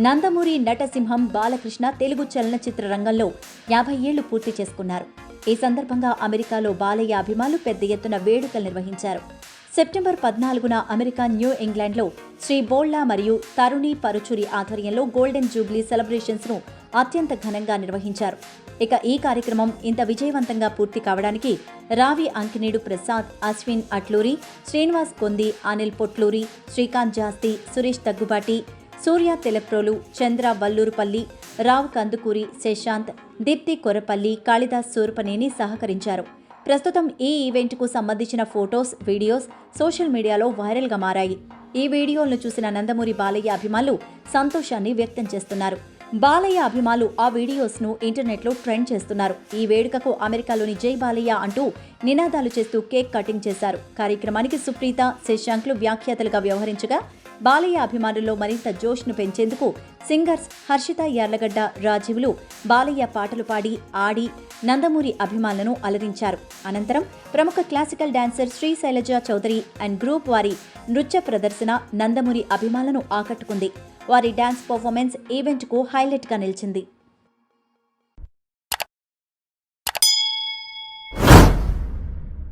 నందమూరి నటసింహం బాలకృష్ణ తెలుగు చలనచిత్ర రంగంలో 50 ఏళ్లు పూర్తి చేసుకున్నారు. ఈ సందర్భంగా అమెరికాలో బాలయ్య అభిమానులు పెద్ద ఎత్తున వేడుకలు నిర్వహించారు. సెప్టెంబర్ 14న అమెరికా న్యూ ఇంగ్లాండ్లో శ్రీ బోళ్లా మరియు తరుణి పరుచూరి ఆధ్వర్యంలో గోల్డెన్ జూబ్లీ సెలబ్రేషన్స్ను అత్యంత ఘనంగా నిర్వహించారు. ఇక ఈ కార్యక్రమం ఇంత విజయవంతంగా పూర్తి కావడానికి రావి అంకినేడు ప్రసాద్, అశ్విన్ అట్లూరి, శ్రీనివాస్ కొంది, అనిల్ పొట్లూరి, శ్రీకాంత్ జాస్తి, సురేష్ దగ్గుబాటి, సూర్య తెలప్రోలు, చంద్ర వల్లూరుపల్లి, రావ్ కందుకూరి, శశాంత్, దీప్తి కొరపల్లి, కాళిదాస్ సూర్పనేని సహకరించారు. ప్రస్తుతం ఈ ఈవెంట్కు సంబంధించిన ఫొటోస్, వీడియోస్ సోషల్ మీడియాలో వైరల్గా మారాయి. ఈ వీడియోలను చూసిన నందమూరి బాలయ్య అభిమానులు సంతోషాన్ని వ్యక్తం చేస్తున్నారు. బాలయ్య అభిమానులు ఆ వీడియోస్ను ఇంటర్నెట్లో ట్రెండ్ చేస్తున్నారు. ఈ వేడుకకు అమెరికాలోని జై బాలయ్య అంటూ నినాదాలు చేస్తూ కేక్ కటింగ్ చేశారు. కార్యక్రమానికి సుప్రీత, శశాంక్లు వ్యాఖ్యాతలుగా వ్యవహరించగా బాలయ్య అభిమానుల్లో మరింత జోష్ను పెంచేందుకు సింగర్స్ హర్షిత యార్లగడ్డ, రాజీవులు బాలయ్య పాటలు పాడి, ఆడి నందమూరి అభిమానులను అలరించారు. అనంతరం ప్రముఖ classical dancer Sri Sailaja Chowdary and group వారి నృత్య ప్రదర్శన నందమూరి అభిమానులను ఆకట్టుకుంది. వారి డాన్స్ పర్ఫార్మెన్స్ ఈవెంట్కు హైలైట్గా నిలిచింది.